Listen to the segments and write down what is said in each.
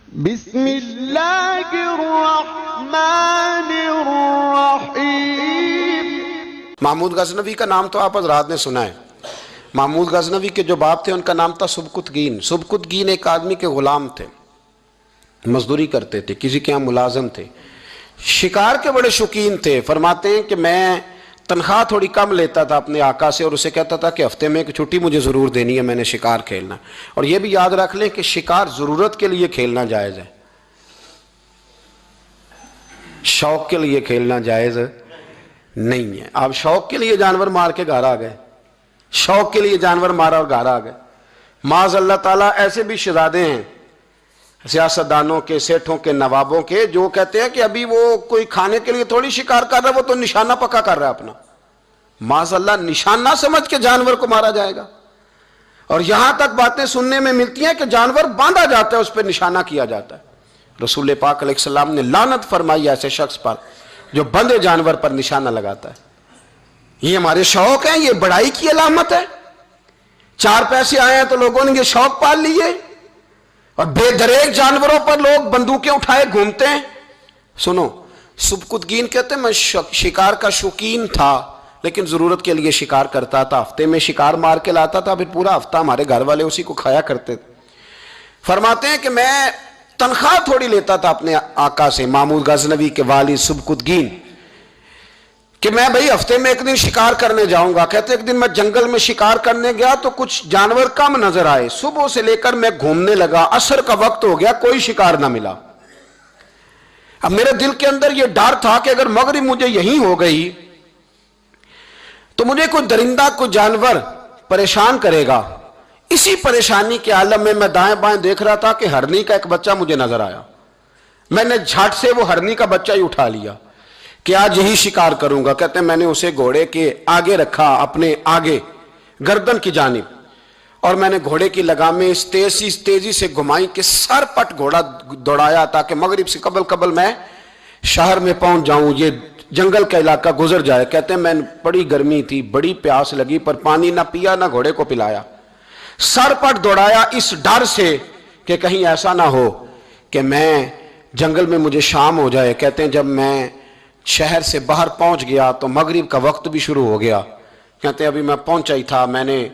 بسم اللہ الرحمن الرحیم۔ محمود غزنوی کا نام تو آپ حضرات نے سنا ہے۔ محمود غزنوی کے جو باپ تھے ان کا نام تھا سبکتگین۔ سبکتگین ایک آدمی کے غلام تھے، مزدوری کرتے تھے، کسی کے یہاں ملازم تھے، شکار کے بڑے شوقین تھے۔ فرماتے ہیں کہ میں تنخواہ تھوڑی کم لیتا تھا اپنے آقا سے اور اسے کہتا تھا کہ ہفتے میں ایک چھٹی مجھے ضرور دینی ہے، میں نے شکار کھیلنا۔ اور یہ بھی یاد رکھ لیں کہ شکار ضرورت کے لیے کھیلنا جائز ہے، شوق کے لیے کھیلنا جائز نہیں ہے۔ آپ شوق کے لیے جانور مار کے گھر آ گئے، شوق کے لیے جانور مارا اور گھر آ گئے۔ معاذ اللہ تعالیٰ ایسے بھی شہزادے ہیں سیاستدانوں کے، سیٹھوں کے، نوابوں کے، جو کہتے ہیں کہ ابھی وہ کوئی کھانے کے لیے تھوڑی شکار کر رہا ہے، وہ تو نشانہ پکا کر رہا ہے اپنا۔ معاذ اللہ نشانہ سمجھ کے جانور کو مارا جائے گا۔ اور یہاں تک باتیں سننے میں ملتی ہیں کہ جانور باندھا جاتا ہے، اس پہ نشانہ کیا جاتا ہے۔ رسول پاک علیہ السلام نے لعنت فرمائی ایسے شخص پر جو بندھے جانور پر نشانہ لگاتا ہے۔ یہ ہمارے شوق ہیں، یہ بڑائی کی علامت ہے۔ چار پیسے آئے ہیں تو لوگوں نے یہ شوق پال لیے، اور بے دریغ جانوروں پر لوگ بندوقیں اٹھائے گھومتے ہیں۔ سنو، سبکتگین کہتے ہیں میں شکار کا شوقین تھا، لیکن ضرورت کے لیے شکار کرتا تھا، ہفتے میں شکار مار کے لاتا تھا، پھر پورا ہفتہ ہمارے گھر والے اسی کو کھایا کرتے تھے۔ فرماتے ہیں کہ میں تنخواہ تھوڑی لیتا تھا اپنے آقا سے، محمود غزنوی کے والد سبکتگین، کہ میں بھئی ہفتے میں ایک دن شکار کرنے جاؤں گا۔ کہتے ایک دن میں جنگل میں شکار کرنے گیا تو کچھ جانور کم نظر آئے، صبح سے لے کر میں گھومنے لگا، عصر کا وقت ہو گیا، کوئی شکار نہ ملا۔ اب میرے دل کے اندر یہ ڈر تھا کہ اگر مغرب مجھے یہیں ہو گئی تو مجھے کوئی درندہ، کوئی جانور پریشان کرے گا۔ اسی پریشانی کے عالم میں میں دائیں بائیں دیکھ رہا تھا کہ ہرنی کا ایک بچہ مجھے نظر آیا۔ میں نے جھٹ سے وہ ہرنی کا بچہ ہی اٹھا لیا کہ آج یہی شکار کروں گا۔ کہتے ہیں میں نے اسے گھوڑے کے آگے رکھا، اپنے آگے گردن کی جانب، اور میں نے گھوڑے کی لگامیں اس تیزی سے گھمائی کہ سر پٹ گھوڑا دوڑایا تاکہ مغرب سے قبل میں شہر میں پہنچ جاؤں، یہ جنگل کا علاقہ گزر جائے۔ کہتے ہیں میں بڑی گرمی تھی، بڑی پیاس لگی، پر پانی نہ پیا نہ گھوڑے کو پلایا، سر پٹ دوڑایا اس ڈر سے کہ کہیں ایسا نہ ہو کہ میں جنگل میں مجھے شام ہو جائے۔ کہتے ہیں جب میں شہر سے باہر پہنچ گیا تو مغرب کا وقت بھی شروع ہو گیا۔ کہتے ہیں ابھی میں پہنچا ہی تھا، میں نے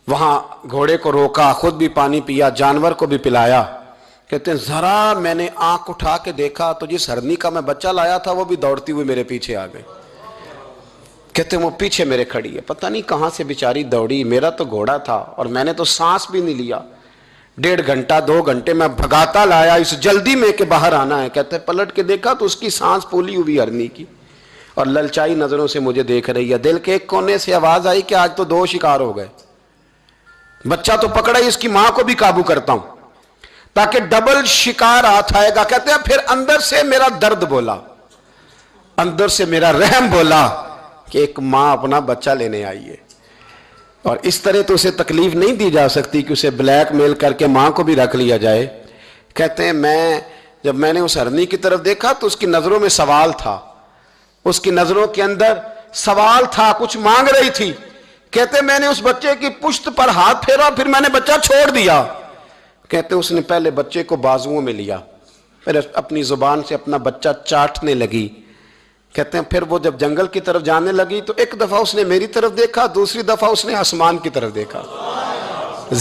وہاں گھوڑے کو روکا، خود بھی پانی پیا، جانور کو بھی پلایا۔ کہتے ہیں ذرا میں نے آنکھ اٹھا کے دیکھا تو جس ہرنی کا میں بچہ لایا تھا وہ بھی دوڑتی ہوئی میرے پیچھے آ گئی۔ کہتے ہیں وہ پیچھے میرے کھڑی ہے، پتہ نہیں کہاں سے بیچاری دوڑی، میرا تو گھوڑا تھا اور میں نے تو سانس بھی نہیں لیا۔ 1.5 گھنٹہ 2 گھنٹے میں بھگاتا لایا اس جلدی میں کہ باہر آنا ہے۔ کہتے ہیں پلٹ کے دیکھا تو اس کی سانس پھولی ہوئی ہرنی کی اور للچائی نظروں سے مجھے دیکھ رہی ہے۔ دل کے ایک کونے سے آواز آئی کہ آج تو 2 شکار ہو گئے، بچہ تو پکڑا ہی، اس کی ماں کو بھی قابو کرتا ہوں تاکہ ڈبل شکار ہاتھ آئے گا۔ کہتے ہیں پھر اندر سے میرا درد بولا، اندر سے میرا رحم بولا کہ ایک ماں اپنا بچہ لینے آئی ہے، اور اس طرح تو اسے تکلیف نہیں دی جا سکتی کہ اسے بلیک میل کر کے ماں کو بھی رکھ لیا جائے۔ کہتے ہیں جب میں نے اس ہرنی کی طرف دیکھا تو اس کی نظروں میں سوال تھا، اس کی نظروں کے اندر سوال تھا، کچھ مانگ رہی تھی۔ کہتے ہیں میں نے اس بچے کی پشت پر ہاتھ پھیرا، پھر میں نے بچہ چھوڑ دیا۔ کہتے ہیں اس نے پہلے بچے کو بازوؤں میں لیا، پھر اپنی زبان سے اپنا بچہ چاٹنے لگی۔ کہتے ہیں پھر وہ جب جنگل کی طرف جانے لگی تو ایک دفعہ اس نے میری طرف دیکھا، دوسری دفعہ اس نے آسمان کی طرف دیکھا۔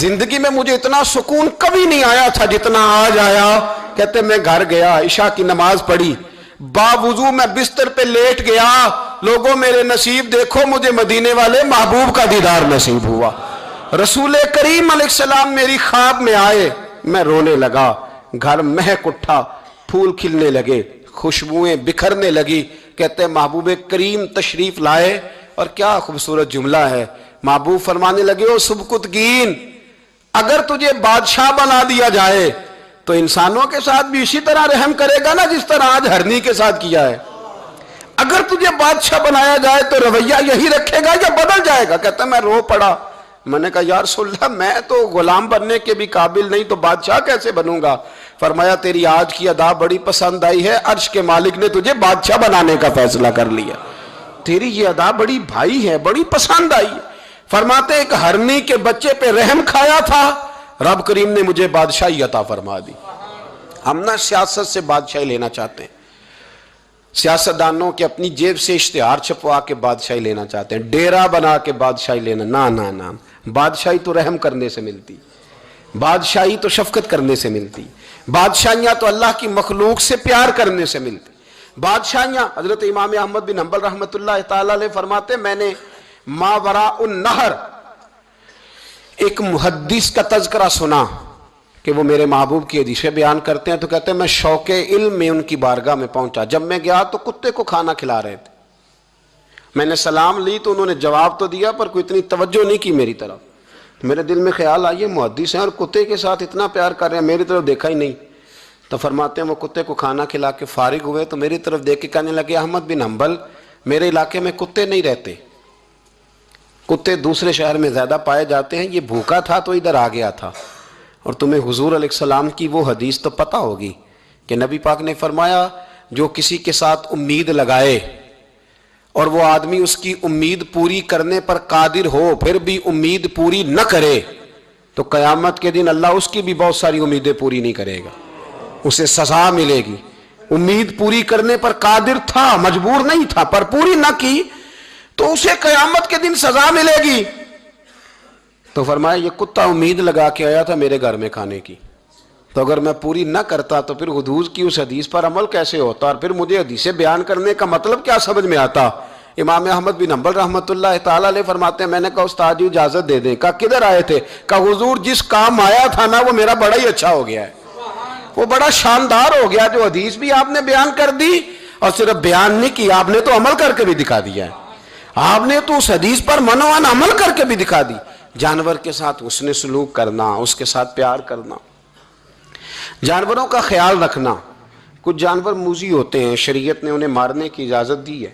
زندگی میں مجھے اتنا سکون کبھی نہیں آیا تھا جتنا آج آیا۔ کہتے ہیں میں گھر گیا، عشاء کی نماز پڑھی، باوضو میں بستر پہ لیٹ گیا، لوگوں میرے نصیب دیکھو، مجھے مدینے والے محبوب کا دیدار نصیب ہوا۔ رسول کریم علیہ السلام میری خواب میں آئے، میں رونے لگا، گھر مہک اٹھا، پھول کھلنے لگے، خوشبوئیں بکھرنے لگی۔ کہتے ہیں محبوب کریم تشریف لائے، اور کیا خوبصورت جملہ ہے، محبوب فرمانے لگے او سبکتگین، اگر تجھے بادشاہ بنا دیا جائے تو انسانوں کے ساتھ بھی اسی طرح رحم کرے گا نا جس طرح آج ہرنی کے ساتھ کیا ہے۔ اگر تجھے بادشاہ بنایا جائے تو رویہ یہی رکھے گا یا بدل جائے گا؟ کہتا ہے میں رو پڑا، میں نے کہا یا رسول اللہ میں تو غلام بننے کے بھی قابل نہیں، تو بادشاہ کیسے بنوں گا؟ فرمایا تیری آج کی ادا بڑی پسند آئی ہے، عرش کے مالک نے تجھے بادشاہ بنانے کا فیصلہ کر لیا، تیری یہ ادا بڑی بھائی ہے، بڑی پسند آئی ہے۔ فرماتے ایک ہرنی کے بچے پہ رحم کھایا تھا، رب کریم نے مجھے بادشاہی عطا فرما دی۔ ہم نہ سیاست سے بادشاہی لینا چاہتے ہیں، سیاستدانوں کے اپنی جیب سے اشتہار چھپوا کے بادشاہی لینا چاہتے ہیں، ڈیرا بنا کے بادشاہی لینا، نہ بادشاہی تو رحم کرنے سے ملتی، بادشاہی تو شفقت کرنے سے ملتی، بادشاہیاں تو اللہ کی مخلوق سے پیار کرنے سے ملتی، بادشاہیاں حضرت امام احمد بن حنبل رحمۃ اللہ تعالی علیہ فرماتے، میں نے ماوراء النہر ایک محدث کا تذکرہ سنا کہ وہ میرے محبوب کی حدیثیں بیان کرتے ہیں، تو کہتے ہیں میں شوق علم میں ان کی بارگاہ میں پہنچا، جب میں گیا تو کتے کو کھانا کھلا رہے تھے، میں نے سلام لی تو انہوں نے جواب تو دیا پر کوئی اتنی توجہ نہیں کی میری طرف، میرے دل میں خیال آئیے محدث ہیں اور کتے کے ساتھ اتنا پیار کر رہے ہیں، میری طرف دیکھا ہی نہیں۔ تو فرماتے ہیں وہ کتے کو کھانا کھلا کے فارغ ہوئے تو میری طرف دیکھ کے کہنے لگے، احمد بن حنبل میرے علاقے میں کتے نہیں رہتے، کتے دوسرے شہر میں زیادہ پائے جاتے ہیں، یہ بھوکا تھا تو ادھر آ گیا تھا، اور تمہیں حضور علیہ السلام کی وہ حدیث تو پتہ ہوگی کہ نبی پاک نے فرمایا جو کسی کے ساتھ امید لگائے اور وہ آدمی اس کی امید پوری کرنے پر قادر ہو پھر بھی امید پوری نہ کرے تو قیامت کے دن اللہ اس کی بھی بہت ساری امیدیں پوری نہیں کرے گا، اسے سزا ملے گی۔ امید پوری کرنے پر قادر تھا، مجبور نہیں تھا، پر پوری نہ کی تو اسے قیامت کے دن سزا ملے گی۔ تو فرمایا یہ کتا امید لگا کے آیا تھا میرے گھر میں کھانے کی، تو اگر میں پوری نہ کرتا تو پھر حضور کی اس حدیث پر عمل کیسے ہوتا، اور پھر مجھے حدیثیں بیان کرنے کا مطلب کیا سمجھ میں آتا۔ امام احمد بن حنبل رحمۃ اللہ تعالیٰ علیہ فرماتے ہیں میں نے کہا استاد جی اجازت دے دیں، کہا کدھر آئے تھے، کہا حضور جس کام آیا تھا نا وہ میرا بڑا ہی اچھا ہو گیا ہے، وہ بڑا شاندار ہو گیا، جو حدیث بھی آپ نے بیان کر دی اور صرف بیان نہیں کی، آپ نے تو عمل کر کے بھی دکھا دیا ہے، آپ نے تو اس حدیث پر منوان عمل کر کے بھی دکھا دی۔ جانور کے ساتھ حسن سلوک کرنا، اس کے ساتھ پیار کرنا، جانوروں کا خیال رکھنا۔ کچھ جانور موذی ہوتے ہیں، شریعت نے انہیں مارنے کی اجازت دی ہے،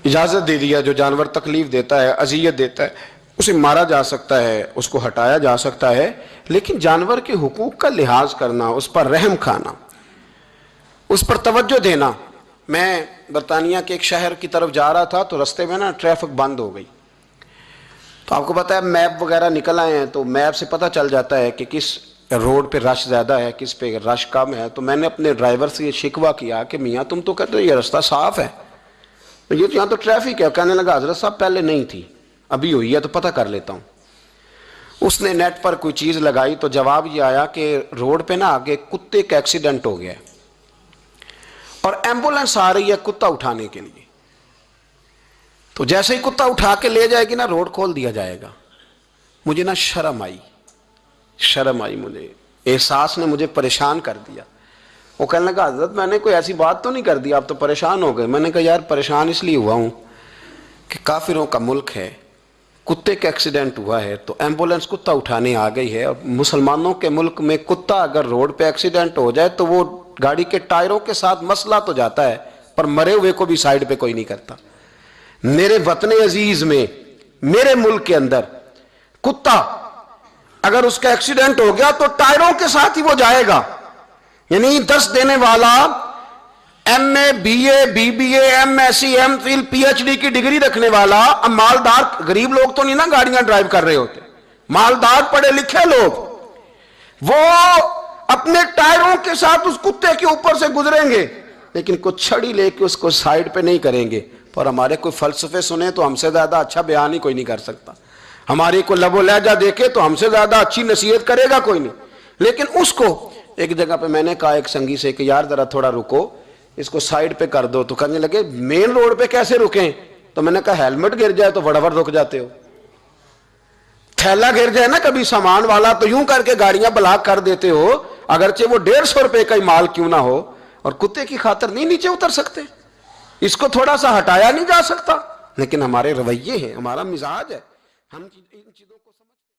اجازت دے دیا، جو جانور تکلیف دیتا ہے، اذیت دیتا ہے اسے مارا جا سکتا ہے، اس کو ہٹایا جا سکتا ہے، لیکن جانور کے حقوق کا لحاظ کرنا، اس پر رحم کھانا، اس پر توجہ دینا۔ میں برطانیہ کے ایک شہر کی طرف جا رہا تھا تو رستے میں نا ٹریفک بند ہو گئی، تو آپ کو پتہ ہے میپ وغیرہ نکل آئے ہیں تو میپ سے پتہ چل جاتا ہے کہ کس روڈ پہ رش زیادہ ہے، کس پہ رش کم ہے۔ تو میں نے اپنے ڈرائیور سے یہ شکوہ کیا کہ میاں تم تو کہتے ہو یہ رستہ صاف ہے، یہ تو یہاں تو ٹریفک ہے۔ کہنے لگا حضرت صاحب پہلے نہیں تھی، ابھی ہوئی ہے تو پتہ کر لیتا ہوں۔ اس نے نیٹ پر کوئی چیز لگائی تو جواب یہ آیا کہ روڈ پہ نا آگے کتے کا ایکسیڈنٹ ہو گیا ہے اور ایمبولینس آ رہی ہے کتا اٹھانے کے لیے، تو جیسے ہی کتا اٹھا کے لے جائے گی نا روڈ کھول دیا جائے گا۔ مجھے نا شرم آئی، مجھے احساس نے مجھے پریشان کر دیا۔ وہ کہنے لگا حضرت میں نے کوئی ایسی بات تو نہیں کر دی، آپ تو پریشان ہو گئے۔ میں نے کہا یار پریشان اس لیے ہوا ہوں کہ کافروں کا ملک ہے، کتے کا ایکسیڈنٹ ہوا ہے تو ایمبولینس کتا اٹھانے آ گئی ہے، اور مسلمانوں کے ملک میں کتا اگر روڈ پہ ایکسیڈنٹ ہو جائے تو وہ گاڑی کے ٹائروں کے ساتھ مسئلہ تو جاتا ہے پر مرے ہوئے کو بھی سائیڈ پہ کوئی نہیں کرتا۔ میرے وطن عزیز میں، میرے ملک کے اندر کتا اگر اس کا ایکسیڈنٹ ہو گیا تو ٹائروں کے ساتھ ہی وہ جائے گا، یعنی 10 دینے والا M A, B A, B B A, M S C, M Phil, P H D کی ڈگری رکھنے والا، مالدار غریب لوگ تو نہیں نا گاڑیاں ڈرائیو کر رہے ہوتے، مالدار پڑھے لکھے لوگ، وہ اپنے ٹائروں کے ساتھ اس کتے کے اوپر سے گزریں گے لیکن کچھ چھڑی لے کے اس کو سائیڈ پہ نہیں کریں گے۔ اور ہمارے کوئی فلسفے سنے تو ہم سے زیادہ اچھا بیان ہی کوئی نہیں کر سکتا، ہماری کو لب و لہجہ دیکھے تو ہم سے زیادہ اچھی نصیحت کرے گا کوئی نہیں، لیکن اس کو ایک جگہ پہ میں نے کہا ایک سنگی سے کہ یار ذرا تھوڑا رکو، اس کو سائیڈ پہ کر دو، تو کہنے لگے مین روڈ پہ کیسے رکیں؟ تو میں نے کہا ہیلمٹ گر جائے تو وڑور رک جاتے ہو، تھیلا گر جائے نا کبھی سامان والا تو یوں کر کے گاڑیاں بلاک کر دیتے ہو، اگرچہ وہ 150 روپے کا ہی مال کیوں نہ ہو، اور کتے کی خاطر نہیں نیچے اتر سکتے، اس کو تھوڑا سا ہٹایا نہیں جا سکتا، لیکن ہمارے رویے ہیں، ہمارا مزاج ہے، ہم ان چیزوں کو